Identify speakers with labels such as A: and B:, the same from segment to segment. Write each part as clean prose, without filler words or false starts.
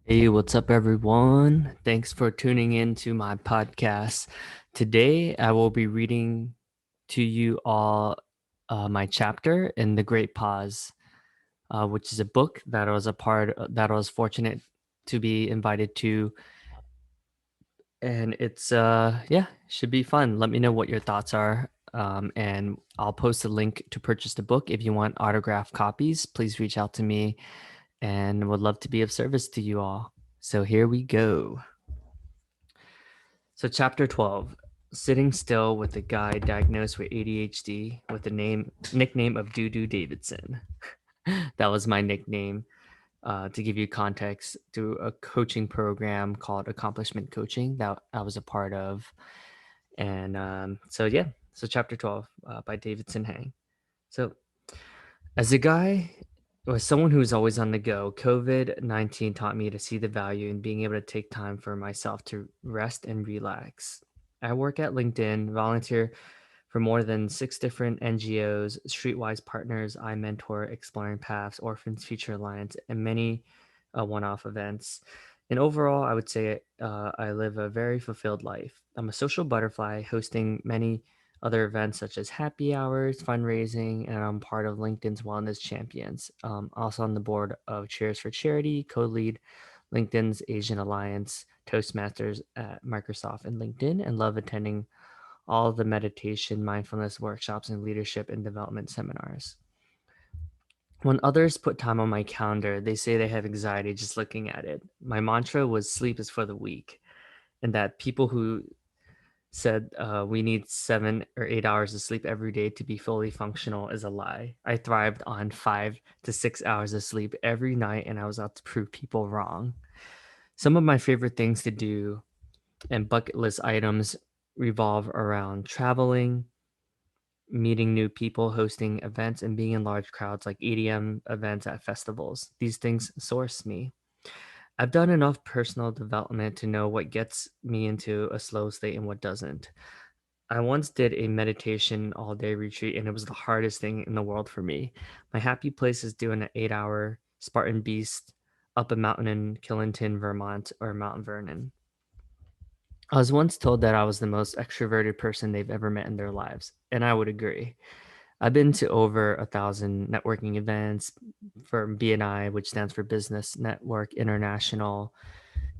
A: Hey, what's up, everyone? Thanks for tuning in to my podcast. Today, I will be reading to you all my chapter in The Great Pause, which is a book that I was that I was fortunate to be invited to, and it's should be fun. Let me know what your thoughts are, and I'll post a link to purchase the book. If you want autographed copies, please reach out to me, and would love to be of service to you all. So here we go. So, chapter 12, sitting still with a guy diagnosed with ADHD with the nickname of Doo Davidson. That was my nickname. To give you context, through a coaching program called Accomplishment Coaching that I was a part of. And so chapter 12 by Davidson Hang. So, as a guy or someone who's always on the go, COVID-19 taught me to see the value in being able to take time for myself to rest and relax. I work at LinkedIn, volunteer for more than 6 different NGOs, Streetwise Partners, I Mentor, Exploring Paths, Orphans Future Alliance, and many one off events. And overall, I would say I live a very fulfilled life. I'm a social butterfly, hosting many other events such as happy hours, fundraising, and I'm part of LinkedIn's Wellness Champions. Also on the board of Cheers for Charity, co-lead LinkedIn's Asian Alliance, Toastmasters at Microsoft and LinkedIn, and love attending all of the meditation, mindfulness workshops, and leadership and development seminars. When others put time on my calendar, they say they have anxiety just looking at it. My mantra was sleep is for the weak, and that people who said we need 7 or 8 hours of sleep every day to be fully functional is a lie. I thrived on 5 to 6 hours of sleep every night, and I was out to prove people wrong. Some of my favorite things to do and bucket list items revolve around traveling, meeting new people, hosting events, and being in large crowds like EDM events at festivals. These things source me. I've done enough personal development to know what gets me into a slow state and what doesn't. I once did a meditation all day retreat, and it was the hardest thing in the world for me. My happy place is doing an 8 hour Spartan Beast up a mountain in Killington, Vermont, or Mount Vernon. I was once told that I was the most extroverted person they've ever met in their lives, and I would agree. I've been to over 1,000 networking events for BNI, which stands for Business Network International,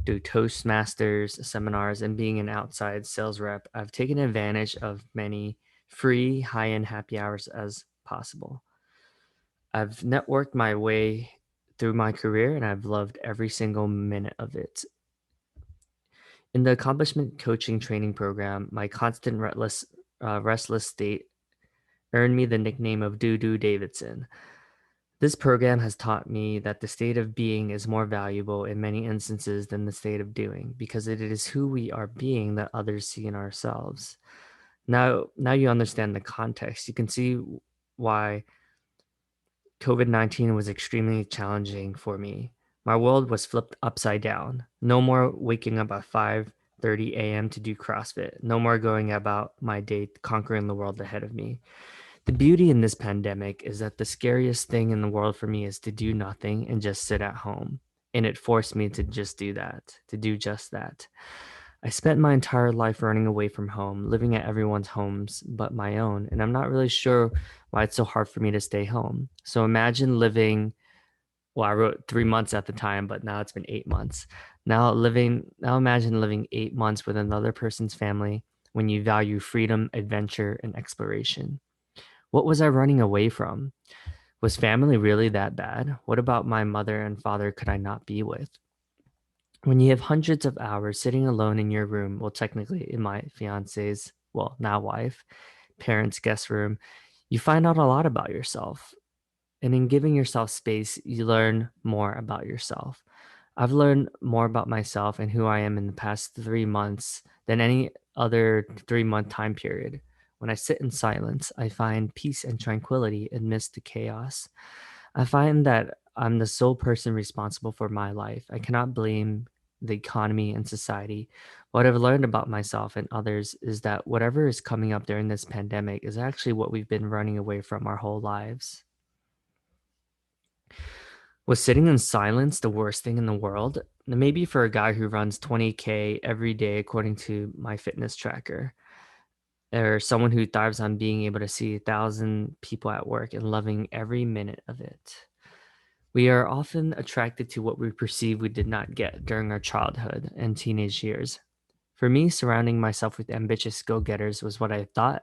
A: do Toastmasters seminars, and being an outside sales rep. I've taken advantage of many free high-end happy hours as possible. I've networked my way through my career, and I've loved every single minute of it. In the accomplishment coaching training program, my constant restless state earned me the nickname of Doo Davidson. This program has taught me that the state of being is more valuable in many instances than the state of doing, because it is who we are being that others see in ourselves. Now you understand the context. You can see why COVID-19 was extremely challenging for me. My world was flipped upside down. No more waking up at 5:30 a.m. to do CrossFit. No more going about my day conquering the world ahead of me. The beauty in this pandemic is that the scariest thing in the world for me is to do nothing and just sit at home. And it forced me to just do that, to do just that. I spent my entire life running away from home, living at everyone's homes but my own, and I'm not really sure why it's so hard for me to stay home. So imagine living, well, I wrote 3 months at the time, but now it's been 8 months. Now imagine living 8 months with another person's family when you value freedom, adventure, and exploration. What was I running away from? Was family really that bad? What about my mother and father could I not be with? When you have hundreds of hours sitting alone in your room, well, technically in my fiance's, well, now wife, parents' guest room, you find out a lot about yourself. And in giving yourself space, you learn more about yourself. I've learned more about myself and who I am in the past 3 months than any other 3 month time period. When I sit in silence, I find peace and tranquility amidst the chaos. I find that I'm the sole person responsible for my life. I cannot blame the economy and society. What I've learned about myself and others is that whatever is coming up during this pandemic is actually what we've been running away from our whole lives. Was sitting in silence the worst thing in the world? Maybe for a guy who runs 20K every day, according to my fitness tracker, or someone who thrives on being able to see 1,000 people at work and loving every minute of it. We are often attracted to what we perceive we did not get during our childhood and teenage years. For me, surrounding myself with ambitious go getters was what I thought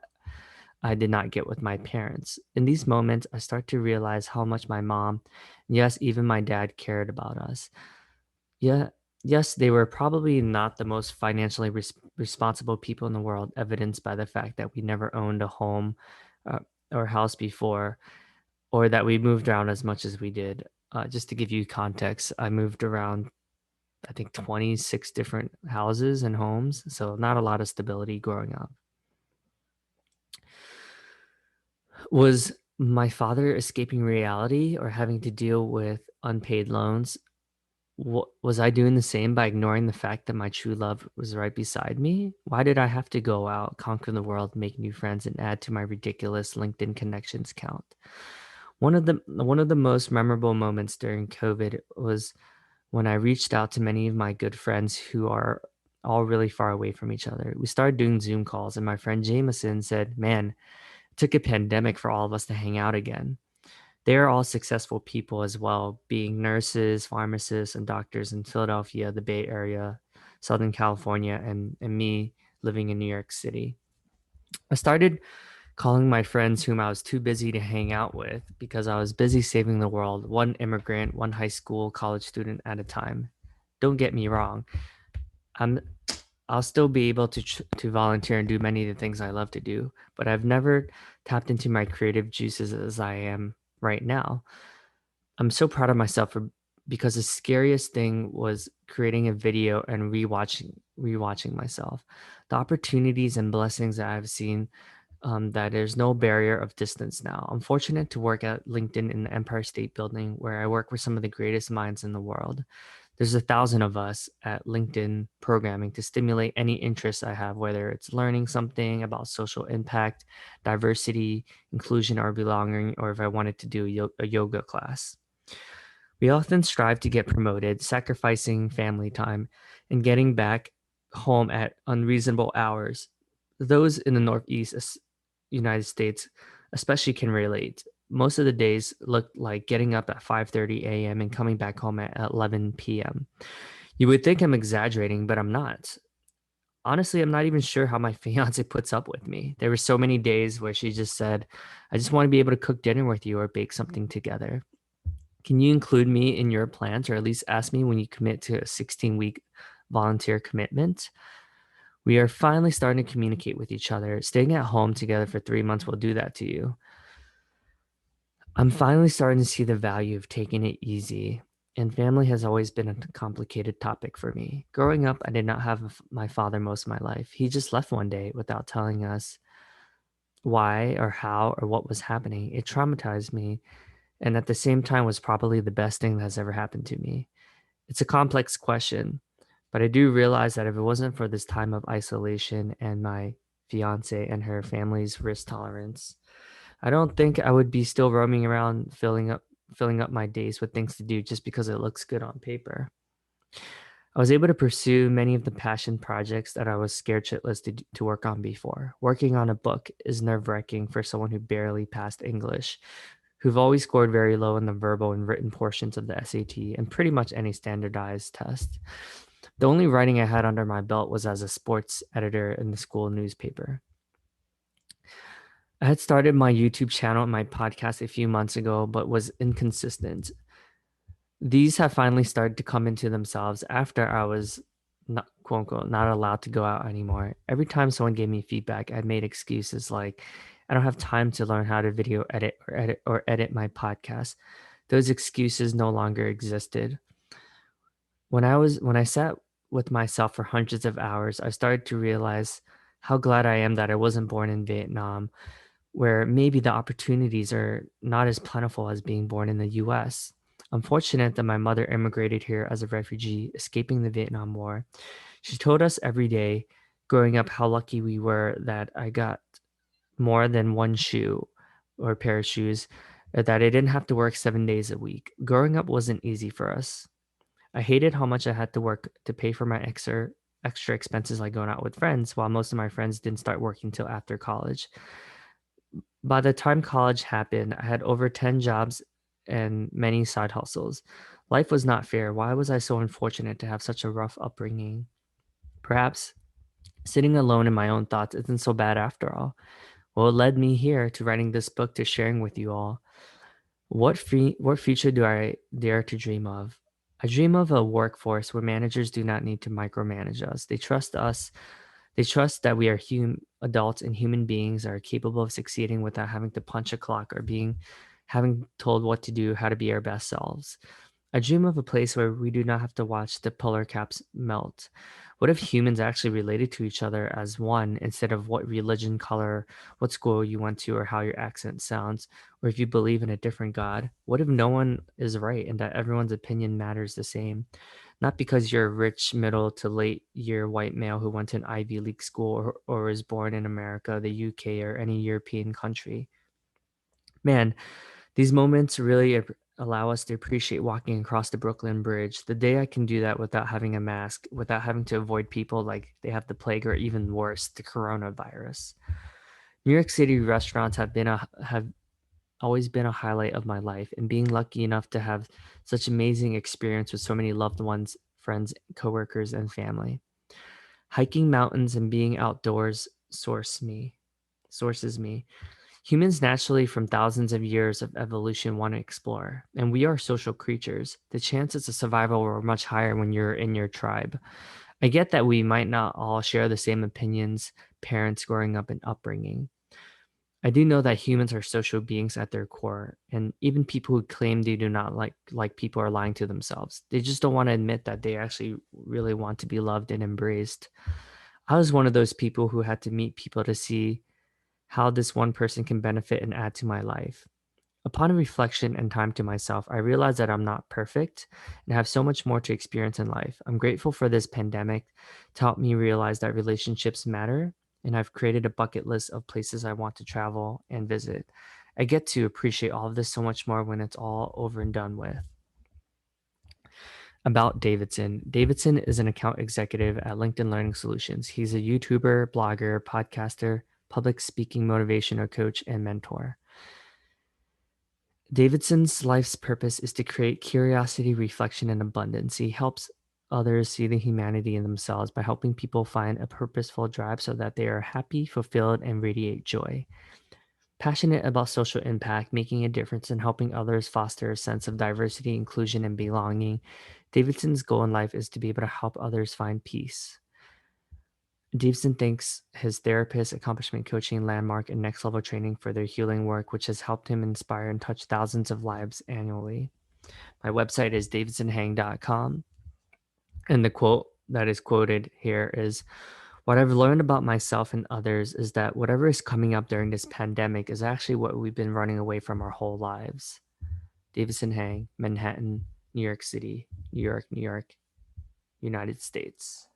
A: I did not get with my parents. In these moments, I start to realize how much my mom, yes, even my dad, cared about us. Yeah, yes, they were probably not the most financially responsible people in the world, evidenced by the fact that we never owned a home uh, or house before, or that we moved around as much as we did. Just to give you context, I moved around, I think, 26 different houses and homes, so not a lot of stability growing up. Was my father escaping reality or having to deal with unpaid loans? Was I doing the same by ignoring the fact that my true love was right beside me? Why did I have to go out, conquer the world, make new friends, and add to my ridiculous LinkedIn connections count? One of the most memorable moments during COVID was when I reached out to many of my good friends who are all really far away from each other. We started doing Zoom calls, and my friend Jameson said, "Man, it took a pandemic for all of us to hang out again." They're all successful people as well, being nurses, pharmacists, and doctors in Philadelphia, the Bay Area, Southern California, and me living in New York City. I started calling my friends whom I was too busy to hang out with because I was busy saving the world, one immigrant, one high school college student at a time. Don't get me wrong. I'm I'll still be able to volunteer and do many of the things I love to do, but I've never tapped into my creative juices as I am right now. I'm so proud of myself because the scariest thing was creating a video and rewatching myself. The opportunities and blessings that I've seen, that there's no barrier of distance now. I'm fortunate to work at LinkedIn in the Empire State Building, where I work with some of the greatest minds in the world. There's 1,000 of us at LinkedIn programming to stimulate any interest I have, whether it's learning something about social impact, diversity, inclusion, or belonging, or if I wanted to do a yoga class. We often strive to get promoted, sacrificing family time and getting back home at unreasonable hours. Those in the Northeast United States especially can relate. Most of the days look like getting up at 5:30 a.m. and coming back home at 11 p.m. You would think I'm exaggerating, but I'm not. Honestly, I'm not even sure how my fiance puts up with me. There were so many days where she just said, "I just want to be able to cook dinner with you or bake something together. Can you include me in your plans or at least ask me when you commit to a 16-week volunteer commitment?" We are finally starting to communicate with each other. Staying at home together for 3 months will do that to you. I'm finally starting to see the value of taking it easy, and family has always been a complicated topic for me. Growing up, I did not have my father most of my life. He just left one day without telling us why or how or what was happening. It traumatized me, and at the same time was probably the best thing that has ever happened to me. It's a complex question, but I do realize that if it wasn't for this time of isolation and my fiance and her family's risk tolerance, I don't think I would be still roaming around filling up my days with things to do just because it looks good on paper. I was able to pursue many of the passion projects that I was scared shitless to work on before. Working on a book is nerve-wracking for someone who barely passed English, who've always scored very low in the verbal and written portions of the SAT and pretty much any standardized test. The only writing I had under my belt was as a sports editor in the school newspaper. I had started my YouTube channel and my podcast a few months ago, but was inconsistent. These have finally started to come into themselves after I was not, quote unquote, not allowed to go out anymore. Every time someone gave me feedback, I made excuses like, "I don't have time to learn how to video edit my podcast." Those excuses no longer existed. When I sat with myself for hundreds of hours, I started to realize how glad I am that I wasn't born in Vietnam, where maybe the opportunities are not as plentiful as being born in the US. I'm fortunate that my mother immigrated here as a refugee, escaping the Vietnam War. She told us every day growing up how lucky we were that I got more than one shoe or pair of shoes that I didn't have to work 7 days a week. Growing up wasn't easy for us. I hated how much I had to work to pay for my extra expenses like going out with friends, while most of my friends didn't start working till after college. By the time college happened, I had over 10 jobs and many side hustles. Life was not fair. Why was I so unfortunate to have such a rough upbringing? Perhaps sitting alone in my own thoughts isn't so bad after all. Well, it led me here to writing this book to sharing with you all. What future do I dare to dream of? I dream of a workforce where managers do not need to micromanage us. They trust us. They trust that we are adults and human beings are capable of succeeding without having to punch a clock or being having told what to do, how to be our best selves. I dream of a place where we do not have to watch the polar caps melt. What if humans actually related to each other as one instead of what religion, color, what school you went to, or how your accent sounds, or if you believe in a different God? What if no one is right and that everyone's opinion matters the same? Not because you're a rich, middle to late year white male who went to an Ivy League school or was born in America, the UK, or any European country. Man, these moments really allow us to appreciate walking across the Brooklyn Bridge. The day I can do that without having a mask, without having to avoid people like they have the plague or even worse, the coronavirus. New York City restaurants have always been a highlight of my life, and being lucky enough to have such amazing experience with so many loved ones, friends, coworkers, and family. Hiking mountains and being outdoors sources me. Humans naturally, from thousands of years of evolution, want to explore, and we are social creatures. The chances of survival are much higher when you're in your tribe. I get that we might not all share the same opinions, parents growing up and upbringing. I do know that humans are social beings at their core, and even people who claim they do not like people are lying to themselves. They just don't want to admit that they actually really want to be loved and embraced. I was one of those people who had to meet people to see how this one person can benefit and add to my life. Upon reflection and time to myself, I realized that I'm not perfect and have so much more to experience in life. I'm grateful for this pandemic to help me realize that relationships matter, and I've created a bucket list of places I want to travel and visit. I get to appreciate all of this so much more when it's all over and done with. About Davidson. Davidson is an account executive at LinkedIn Learning Solutions. He's a YouTuber, blogger, podcaster, public speaking motivational coach, and mentor. Davidson's life's purpose is to create curiosity, reflection, and abundance. He helps others see the humanity in themselves by helping people find a purposeful drive so that they are happy, fulfilled, and radiate joy. Passionate about social impact, making a difference, and helping others foster a sense of diversity, inclusion, and belonging, Davidson's goal in life is to be able to help others find peace. Davidson thanks his therapist, accomplishment coaching, landmark, and next level training for their healing work, which has helped him inspire and touch thousands of lives annually. My website is davidsonhang.com. And the quote that is quoted here is, "What I've learned about myself and others is that whatever is coming up during this pandemic is actually what we've been running away from our whole lives." Davidson Hang, Manhattan, New York City, New York, United States.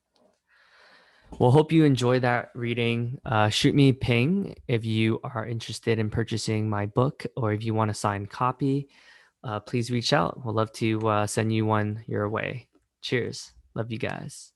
A: Well, hope you enjoy that reading. Shoot me a ping if you are interested in purchasing my book or if you want a signed copy. Please reach out. We'll love to send you one your way. Cheers. Love you guys.